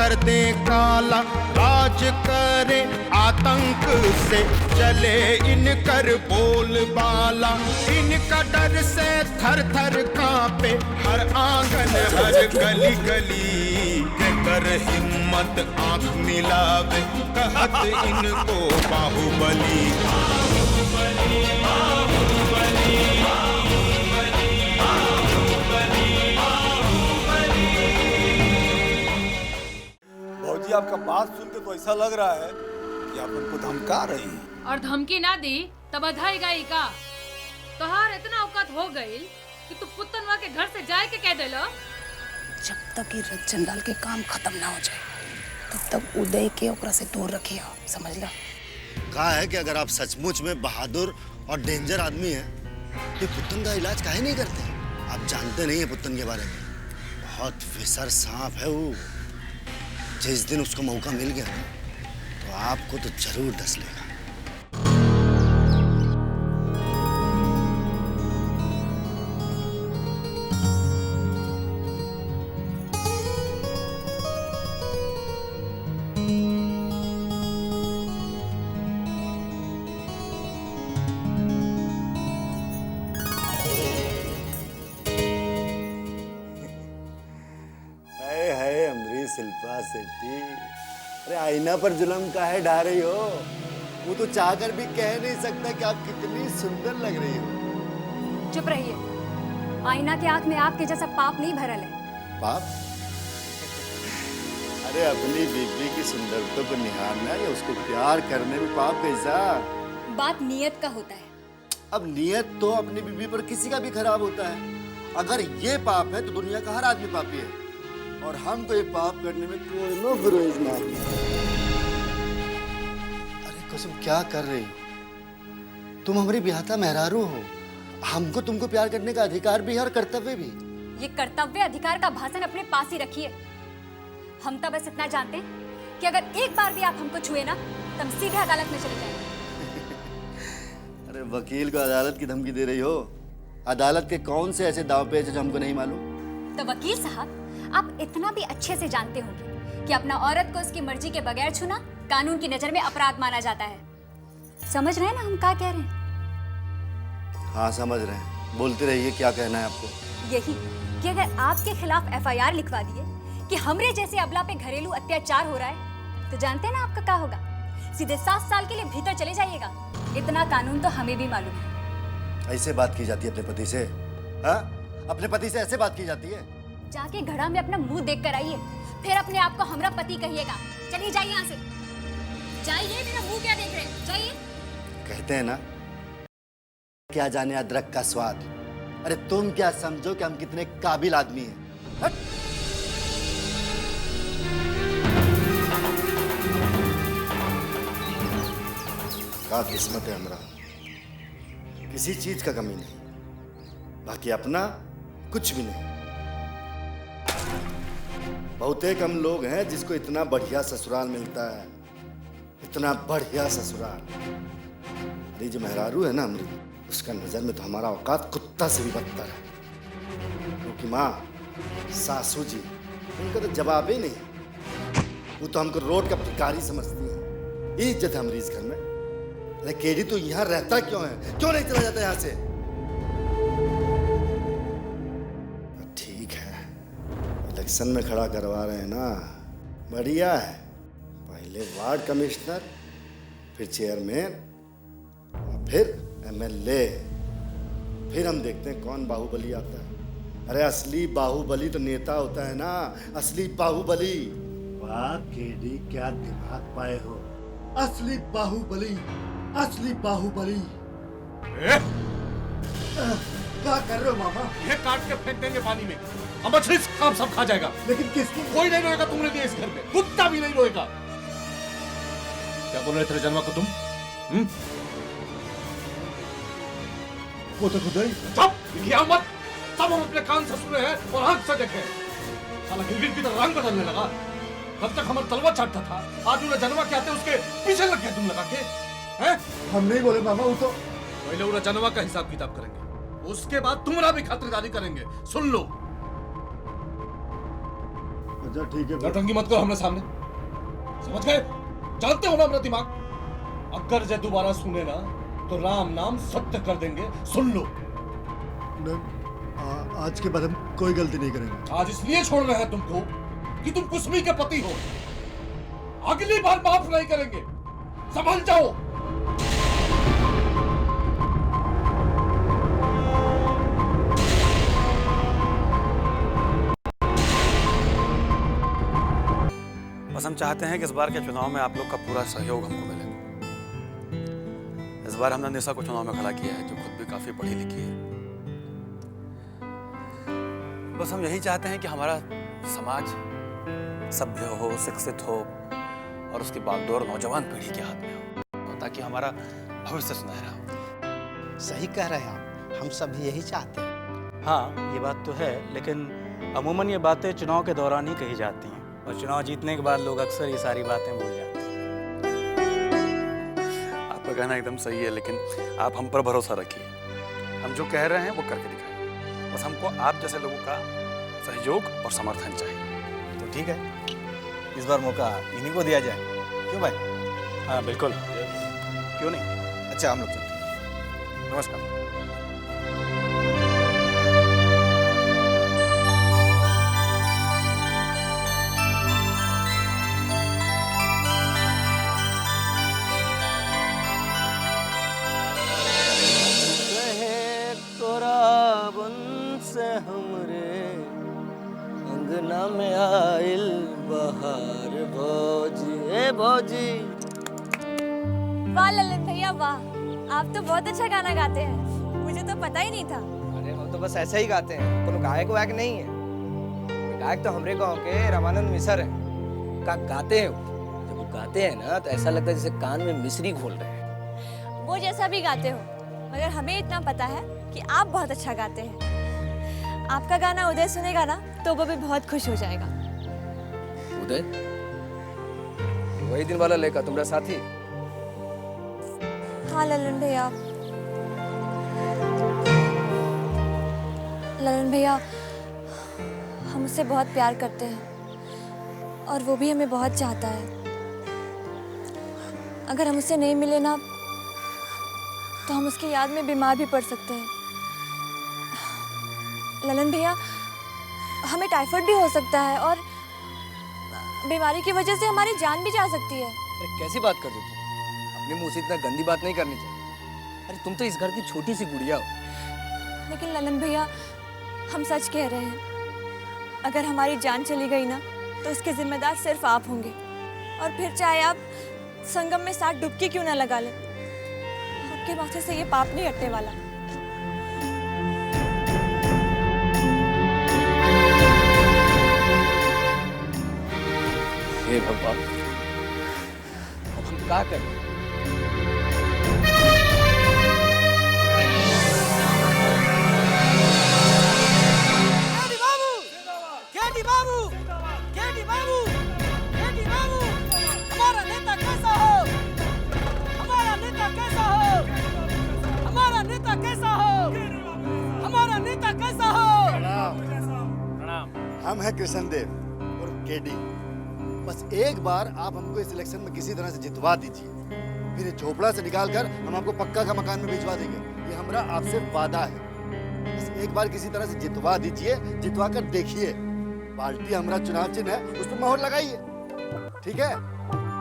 कर दे काला, राज करे आतंक से चले इनकर बोलबाला। इनका डर से थर थर कांपे हर आंगन हर गली गली। कर हिम्मत आंख मिलावे कहत इनको बाहुबली। भौजी आपका बात सुनते तो ऐसा लग रहा है कि आप उनको धमका रही हैं। और धमकी ना दी तब बधाई गई का। तोहार इतना औकात हो गई कि तू पुतनवा के घर से जाए के कह देलो। जब तक ये रतचंदाल के काम खत्म ना हो जाए तब तक उदय के ओकरा से दूर रखिए, समझ लो। कहा है कि अगर आप सचमुच में बहादुर और डेंजर आदमी हैं तो पुतन का इलाज काहे नहीं करते? आप जानते नहीं है पुतन के बारे में, बहुत विसर सांप है वो। जिस दिन उसको मौका मिल गया तो आपको तो जरूर डस लेगा। शिल्पा शेट्टी, अरे आईना पर जुल्म काहे ढा रही हो? वो तो चाहकर भी कह नहीं सकता कि आप कितनी सुंदर लग रही हो। चुप रहिए, आईना के आंख में आपके जैसा पाप नहीं भरल है। पाप? अरे अपनी बीबी की सुंदरता को निहारना या उसको प्यार करने में पाप कैसा? बात नियत का होता है। अब नियत तो अपनी बीबी पर किसी का भी खराब होता है। अगर ये पाप है तो दुनिया का हर आदमी पापी है और हमको ये पाप करने में कोई नो गुरेज नहीं। अरे कसम क्या कर रही हो? तुम हमारी ब्याहता मेहरारू हो। हमको तुमको प्यार करने का अधिकार भी है और कर्तव्य भी। ये कर्तव्य अधिकार का भाषण अपने पास ही रखिए। हम तो बस इतना जानते हैं कि अगर एक बार भी आप हमको छुए ना तो हम सीधे अदालत में चले जाएंगे। अरे वकील को अदालत की धमकी दे रही हो? अदालत के कौन से ऐसे दाव पेच जो हमको नहीं मालूम? तो वकील साहब, आप इतना भी अच्छे से जानते होंगे कि अपना औरत को उसकी मर्जी के बगैर छूना कानून की नजर में अपराध माना जाता है। समझ रहे हैं ना हम क्या कह रहे हैं? हाँ समझ रहे हैं, बोलते रहिए क्या कहना है आपको। यही कि अगर आपके खिलाफ FIR लिखवा दिए कि हमरे जैसे अबला पे घरेलू अत्याचार हो रहा है तो जानते हैं ना आपका क्या होगा? सीधे 7 साल के लिए भीतर चले जाइएगा। इतना कानून तो हमें भी मालूम है। ऐसे बात की जाती है अपने पति से? हाँ, अपने पति से ऐसे बात की जाती है? जाके घड़ा में अपना मुंह देख कर आइए, फिर अपने आप को हमरा पति कहिएगा। चलिए जाइए यहाँ से, जाइए। मेरा मुंह क्या देख रहे हैं? जाइए। कहते हैं ना, क्या जाने अदरक का स्वाद। अरे तुम क्या समझो कि हम कितने काबिल आदमी हैं? क्या किस्मत है हमरा, किसी चीज का कमी नहीं, बाकी अपना कुछ भी नहीं। बहुतेक हम लोग हैं जिसको इतना बढ़िया ससुराल मिलता है, इतना बढ़िया ससुराल। अरे जो मेहरारू है ना हमारी, उसका नजर में तो हमारा औकात कुत्ता से भी बदतर है। क्योंकि माँ सासू जी, उनका तो जवाब ही नहीं। वो तो हमको रोड का भिखारी समझती है। ये इज्जत है हमारी इस घर में। अरे केडी तो यहाँ रहता क्यों है? क्यों नहीं चला जाता यहाँ से? ठीक है, इलेक्शन में खड़ा करवा रहे हैं ना, बढ़िया है। पहले वार्ड कमिश्नर, फिर चेयरमैन, फिर MLA, फिर हम देखते हैं कौन बाहुबली आता है। अरे असली बाहुबली तो नेता होता है ना, असली बाहुबली। वाह केडी, क्या दिमाग पाए हो। असली बाहुबली, असली बाहुबली। क्या कर रहे हो मामा? ये काट के फेंक देंगे पानी में, अब मछली काम सब खा जाएगा। लेकिन किसकी? कोई नहीं रोएगा तुमने दिया इस घर में, कुत्ता भी नहीं रोएगा। क्या बोल रहे थे जनवा को तुम? वो तो खुद ही। चुप, लिया मत। सब हम अपने कान से सुने हैं और आंख से देखे। साला गिरगिट की तरह रंग बदलने लगा। कब तक हमारा तलवा चाटता था, आज उन्हें जनवा के आते उसके पीछे लग गया तुम लगा के। हैं? हम नहीं बोले मामा, वो तो पहले उन्हें जनवा का हिसाब किताब करेंगे, उसके बाद तुम्हारा भी खातिरदारी करेंगे। सुन लो। अच्छा ठीक है। नौटंकी मत करो हमने सामने, समझ गए? जानते हो ना मेरा दिमाग। अगर जे दोबारा सुने ना तो राम नाम सत्य कर देंगे, सुन लो। आज के बाद हम कोई गलती नहीं करेंगे। आज इसलिए छोड़ रहे हैं तुमको कि तुम कुसमी के पति हो। अगली बार माफ नहीं करेंगे, संभल जाओ। बस हम चाहते हैं कि इस बार के चुनाव में आप लोग का पूरा सहयोग हमको मिले। इस बार हमने निशा को चुनाव में खड़ा किया है, जो खुद भी काफी पढ़ी लिखी है। बस हम यही चाहते हैं कि हमारा समाज सभ्य हो, शिक्षित हो और उसकी बागडोर नौजवान पीढ़ी के हाथ में हो, ताकि हमारा भविष्य सुनहरा हो। सही कह रहे हैं आप, हम सब यही चाहते हैं। हाँ, ये बात तो है, लेकिन अमूमन ये बातें चुनाव के दौरान ही कही जाती हैं और चुनाव जीतने के बाद लोग अक्सर ये सारी बातें भूल जाते हैं। आपका कहना एकदम सही है, लेकिन आप हम पर भरोसा रखिए। हम जो कह रहे हैं वो करके दिखाएं। बस हमको आप जैसे लोगों का सहयोग और समर्थन चाहिए। तो ठीक है, इस बार मौका इन्हीं को दिया जाए, क्यों भाई? हाँ बिल्कुल, क्यों नहीं। अच्छा, हम लोग चलते हैं। नमस्कार। अंगना में आइल बहार भौजी, ए भौजी। वाह ललन भैया वाह, आप तो बहुत अच्छा गाना गाते हैं, मुझे तो पता ही नहीं था। अरे हम तो बस ऐसे ही गाते हैं, कोनो गायक वायक नहीं है। गायक तो हमारे गांव के रामानंद मिसर हैं। का गाते हैं जब वो गाते हैं ना तो ऐसा लगता है जैसे कान में मिश्री घोल रहे हैं। वो जैसा भी गाते हो, मगर हमें इतना पता है कि आप बहुत अच्छा गाते हैं। आपका गाना उदय सुनेगा ना तो वो भी बहुत खुश हो जाएगा। उदय? वही दिन वाला लेका तुम्हारा साथी? हाँ ललन भैया। ललन भैया, हम उससे बहुत प्यार करते हैं और वो भी हमें बहुत चाहता है। अगर हम उससे नहीं मिले ना तो हम उसकी याद में बीमार भी पड़ सकते हैं। ललन भैया, हमें टाइफाइड भी हो सकता है और बीमारी की वजह से हमारी जान भी जा सकती है। अरे कैसी बात कर रहे हो तुम? अपने मुंह से इतना गंदी बात नहीं करनी चाहिए। अरे तुम तो इस घर की छोटी सी गुड़िया हो। लेकिन ललन भैया, हम सच कह रहे हैं, अगर हमारी जान चली गई ना तो इसके जिम्मेदार सिर्फ आप होंगे। और फिर चाहे आप संगम में 7 डुबकी क्यों ना लगा लें, आपके माथे से ये पाप नहीं हटने वाला। हे भगवान, अब हम क्या करें? केडी बाबू, केडी बाबू, केडी बाबू, हमारा नेता कैसा हो? हमारा नेता कैसा हो? हमारा नेता कैसा हो? हमारा नेता कैसा हो? प्रणाम। हम हैं कृष्ण देव और केडी। बस एक बार आप हमको इस इलेक्शन में किसी तरह से जितवा दीजिए, फिर झोपड़ा से निकालकर हम आपको पक्का का मकान में भिजवा देंगे। ये हमारा आपसे वादा है। बस एक बार किसी तरह से जितवा दीजिए, जितवा कर देखिए। पार्टी हमारा चुनाव चिन्ह है, उस पर मोहर लगाइए, ठीक है?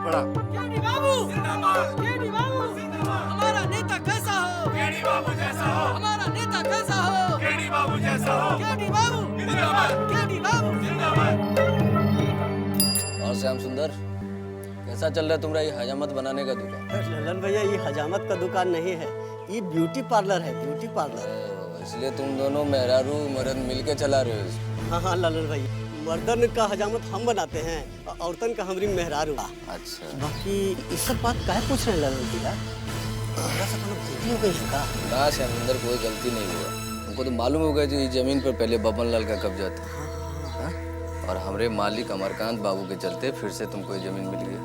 बड़ा केडी बाबू जिंदाबाद, केडी बाबू जिंदाबाद। हमारा नेता कैसा हो? केडी बाबू जैसा हो। हमारा नेता कैसा हो? केडी बाबू जैसा हो। केडी बाबू जिंदाबाद, केडी बाबू जिंदाबाद। और श्याम सुंदर, कैसा चल रहा है तुम्हारा ये हजामत बनाने का दुकान? ललन भैया, ये हजामत का दुकान नहीं है, ये ब्यूटी पार्लर है, ब्यूटी पार्लर। इसलिए तुम दोनों मेहरारू मर्द मिलके चला रहे हो इसको? हाँ हाँ ललन भैया, मर्दन का हजामत हम बनाते हैं, औरतन का हमारी मेहरारू। अच्छा, बाकी ये सब बात काहे पूछ रहे हैं ललन भैया? हमरा से कोनो गलती हो गई है का? ना श्याम सुंदर, कोई गलती नहीं हुआ। हमको तो मालूम हो गया कि जमीन पर पहले बबन लाल का कब्जा था और हमारे मालिक अमरकांत बाबू के चलते फिर से तुमको ये जमीन मिल गई।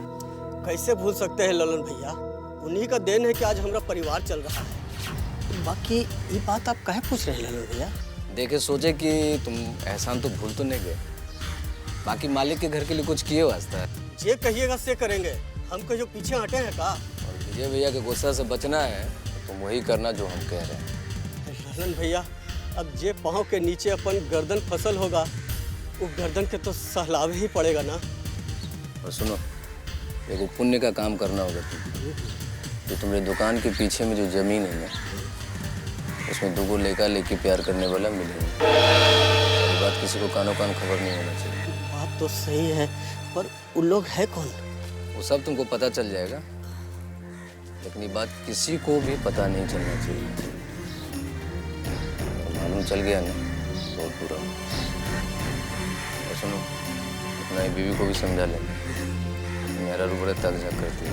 कैसे भूल सकते हैं ललन भैया, उन्हीं का देन है कि आज हमारा परिवार चल रहा है। बाकी ये बात आप काहे पूछ रहे हैं ललन भैया? देखे सोचे कि तुम एहसान तो भूल तो नहीं गए। बाकी मालिक के घर के लिए कुछ किए वास्ता है। जे कहिएगा से करेंगे, हमको जो पीछे हटे हैं का। और विजय भैया के गुस्सा से बचना है तो तुम वही करना जो हम कह रहे हैं। ललन भैया, अब जे पाँव के नीचे अपन गर्दन फसल होगा, वो गर्दन के तो सहलावे ही पड़ेगा ना। और सुनो, एगो पुण्य का काम करना होगा तुम। जो तुम्हारी दुकान के पीछे में जो जमीन है ना, उसमें 2 लड़का लेके प्यार करने वाला मिलेगा। ये बात किसी को कानो कान खबर नहीं होना चाहिए। बात तो सही है, पर वो लोग है कौन? वो सब तुमको पता चल जाएगा, लेकिन ये बात किसी को भी पता नहीं चलना चाहिए। मालूम चल गया ना, बहुत बुरा। और सुनो, अपना बीवी को भी समझा लेना, मेरा रूबड़े तक जा करती है।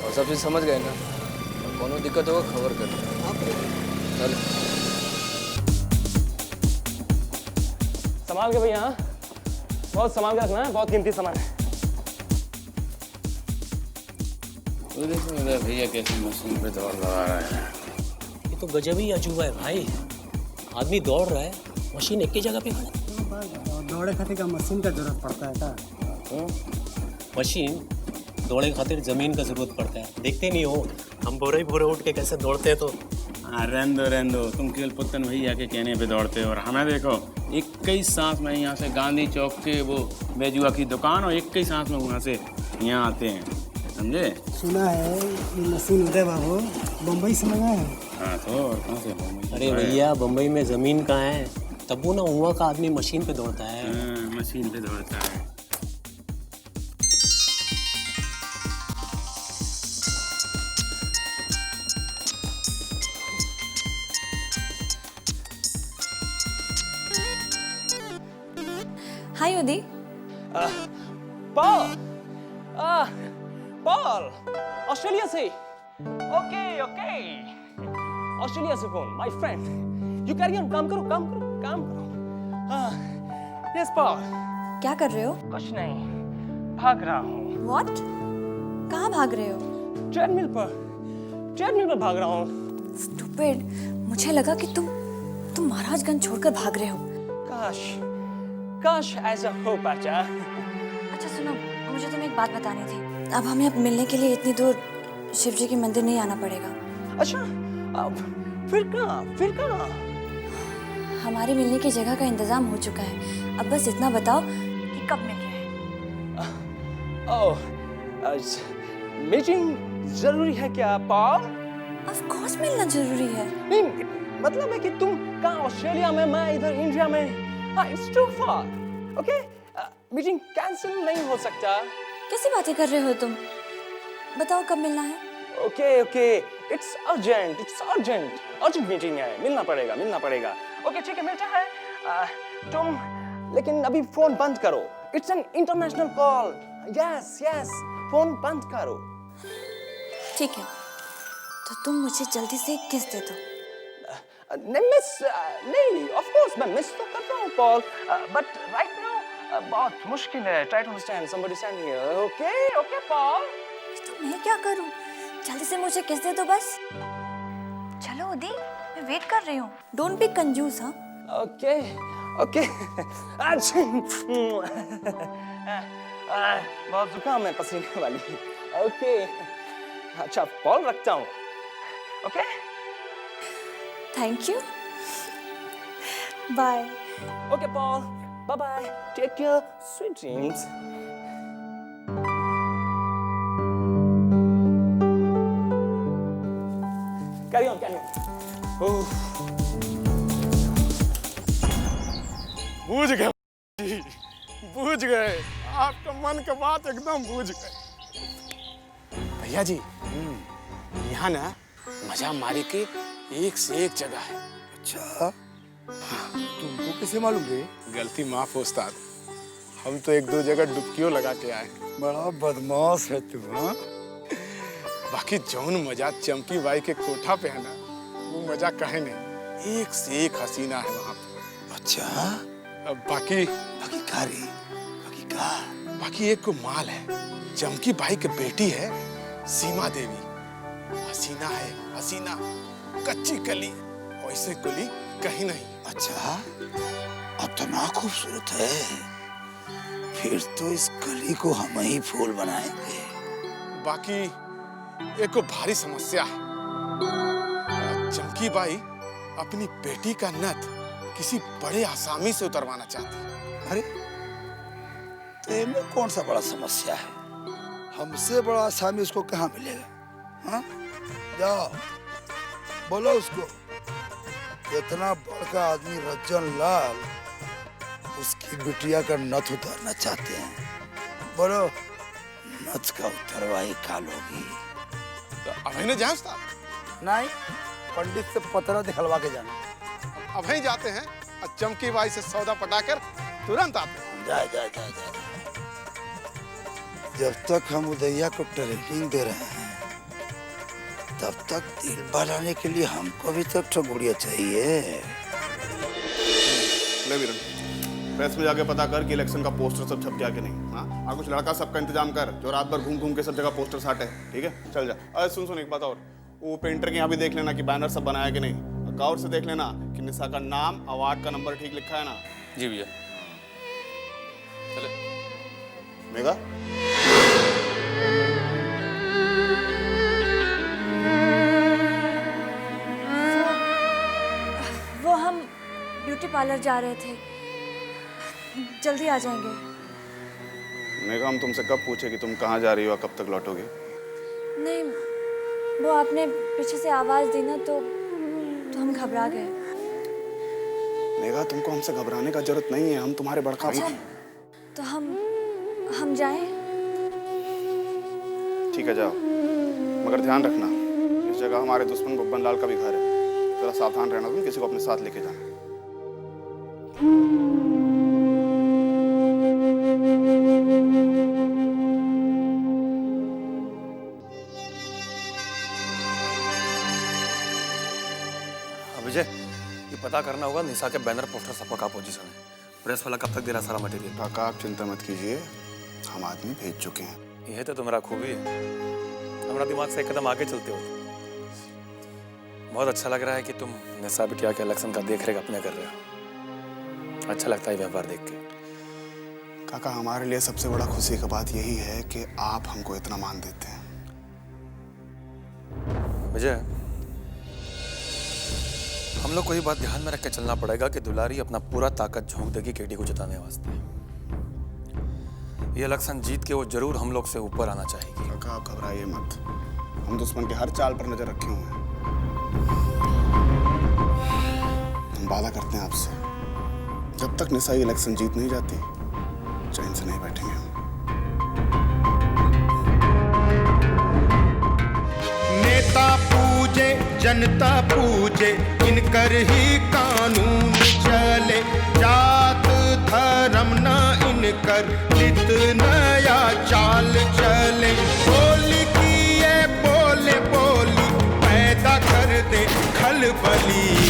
और सब चीज समझ गए ना? कोनो दिक्कत होगा खबर करना। चल संभाल के भैया, हाँ? बहुत संभाल के रखना है, बहुत कीमती सामान है। देखो मेरा भैया कैसे मशीन पे दौड़ लगा रहा है। ये तो गजब ही अजूबा है भाई। आदमी दौड़ रहा है, मशीन एक ही जगह पे खड़ा। दौड़े खातिर का मशीन का जरूरत पड़ता है का? मशीन दौड़े खातिर जमीन का जरूरत पड़ता है। देखते नहीं हो हम भोरे उठ के कैसे दौड़ते हैं। तो रहने दो, तुम केवल पुतन भैया के कहने पे दौड़ते हो। और हमें देखो, 21 सांस में यहाँ से गांधी चौक से वो बेजुआ की दुकान, और 21 सांस में वहाँ से यहाँ आते हैं, समझे? सुना है ये मशीन उदय बाबू बम्बई से मंगाया है। हाँ तो और कहाँ से बम्बई? अरे भैया, बम्बई में जमीन कहाँ है? तब वो ना वहाँ का आदमी मशीन पे दौड़ता है। मशीन पे दौड़ता है। हाय उदी। पॉल, पॉल, ऑस्ट्रेलिया से। ओके, ऑस्ट्रेलिया से phone, my friend. You carry on, काम करो। Yes Paul. क्या कर रहे हो? कुछ नहीं, भाग रहा हूँ। व्हाट? कहाँ भाग रहे हो? ट्रेडमिल पर भाग रहा हूँ। स्टूपिड, मुझे लगा कि तुम महाराजगंज छोड़कर भाग रहे हो। काश ऐसा हो पाता। अच्छा सुनो, मुझे तुम्हें एक बात बतानी थी। अब हमें मिलने के लिए इतनी दूर शिव जी के मंदिर नहीं आना पड़ेगा। अच्छा, अब फिर कहाँ? हमारी मिलने की जगह का इंतजाम हो चुका है। अब बस इतना बताओ कि कब मिल रहे हैं? मीटिंग जरूरी है क्या पॉल? ऑफ कोर्स मिलना जरूरी है। नहीं, मतलब है कि तुम कहाँ ऑस्ट्रेलिया में, मैं इधर इंडिया में। It's too far. Okay? Meeting cancel नहीं हो सकता। कैसी बातें कर रहे हो तुम? बताओ कब मिलना है? Okay. It's urgent मीटिंग है। मिलना पड़ेगा। Okay, ठीक है, मिलता है। तुम लेकिन अभी फोन बंद करो। It's an international call. Yes. Phone बंद करो। ठीक है, तो तुम मुझे जल्दी से किस दे दो। नहीं, ऑफ कोर्स मैं मिस तो कर रहा हूँ पॉल, बट राइट नाउ बहुत मुश्किल है। Try to understand, somebody standing here. Okay Paul. तो मैं क्या करूँ? जल्दी से मुझे किस दे दो बस। चलो उदी, मैं वेट कर रही हूँ। डोंट बी कंजूस, हाँ? ओके। बहुत जुकाम है, पसीने वाली। ओके, अच्छा पॉल रखता हूँ। Okay, thank you, bye. Okay Paul, bye, take care, sweet dreams. Carry on. बूझ गए आपका मन का बात एकदम बूझ गए भैया जी। यहाँ ना मजा मारे के एक से एक जगह है। अच्छा, तुमको कैसे मालूम रे? गलती माफ हो उस्ताद, हम तो 1-2 जगह डुबकियों लगा के आए। बड़ा बदमाश है तू। हाँ, बाकी जौन मजा चंपी बाई के कोठा पे है ना, वो मजा कहे नहीं। एक से एक हसीना है वहाँ पे। अच्छा, अब बाकी का रे? बाकी एक को माल है, चमकी बाई के बेटी है सीमा देवी। हसीना है, हसीना, कच्ची कली, और वैसे गली कहीं नहीं। अच्छा, अब तो ना खूबसूरत है, फिर तो इस गली को हम ही फूल बनाएंगे। बाकी एक भारी समस्या है। चमकी बाई अपनी बेटी का नथ किसी बड़े आसामी से उतरवाना चाहती है। अरे तो इनमें कौन सा बड़ा समस्या है? हमसे बड़ा आसामी उसको कहाँ मिलेगा? हाँ, जाओ बोलो उसको, इतना बड़का आदमी रज्जन लाल उसकी बिटिया का नथ उतारना चाहते हैं। बोलो, नथ का उतरवाई काल होगी। तो अभी न जाए उस्ताद? नहीं, पंडित से पतरा दिखलवा के जाना। अब ही जाते हैं और चमकी बाई से सौदा पटाकर तुरंत आते हैं। जा जा जा जा। जब तक हम उदैया को ट्रेनिंग दे रहे हैं, तब तक दिल बहलाने के लिए हमको भी तो ठगुड़िया चाहिए। ले वीरन, प्रेस में जाके पता कर कि इलेक्शन का पोस्टर सब छप गया कि नहीं। हाँ, और कुछ लड़का सबका इंतजाम कर जो रात भर घूम घूम के सब जगह पोस्टर साटे। ठीक है, चल जा। अरे सुन एक बात और, वो पेंटर के यहाँ भी देख लेना कि बैनर सब बनाया कि नहीं। गौर से देख लेना कि निशा का नाम, अवार्ड का नंबर ठीक लिखा है ना। जी भैया। चले मेघा। वो हम ब्यूटी पार्लर जा रहे थे, जल्दी आ जाएंगे। मेघा, हम तुमसे कब पूछे कि तुम कहाँ जा रही हो, कब तक लौटोगे? नहीं, वो आपने पीछे से आवाज दी ना तो हम घबरा गए। मेघा, तुमको हमसे घबराने का जरूरत नहीं है, हम तुम्हारे बड़का भाई हैं। तो हम जाएं? ठीक है, जाओ, मगर ध्यान रखना इस जगह हमारे दुश्मन बब्बन लाल का भी घर है। जरा सावधान रहना, तुम किसी को अपने साथ लेके जाना। विजय, ये पता करना होगा निशा के बैनर पोस्टर सबका क्या पोजीशन है। प्रेस वाला कब तक दे रहा सारा मटेरियल? काका, आप चिंता मत कीजिए, हम आदमी भेज चुके हैं। यह तो तुम्हारा खूबी है, हमारा दिमाग से एक कदम आगे चलते हो। बहुत अच्छा लग रहा है कि तुम निशा बिटिया के इलेक्शन का देख रेख अपने कर रहे हो। अच्छा लगता है व्यवहार देख के। काका, हमारे लिए सबसे बड़ा खुशी की बात यही है कि आप हमको इतना मान देते हैं। विजय, हम लोग को ये बात ध्यान में रख के चलना पड़ेगा कि दुलारी अपना पूरा ताकत झोंक देगी केडी को जिताने वास्ते। ये इलेक्शन जीत के वो जरूर हम लोग से ऊपर आना चाहेगी। काका, आप घबराइए मत, हम दुश्मन के हर चाल पर नजर रखे हुए हैं। हम वादा करते हैं आपसे, जब तक निशा इलेक्शन जीत नहीं जाती, चैन से नहीं बैठेंगे हम। नेता पूजे जनता पूजे, इनकर ही कानून चले। जात धर्म न इनकर, नित नया चाल चले। बोली की ये बोले बोली, पैदा कर दे खलबली।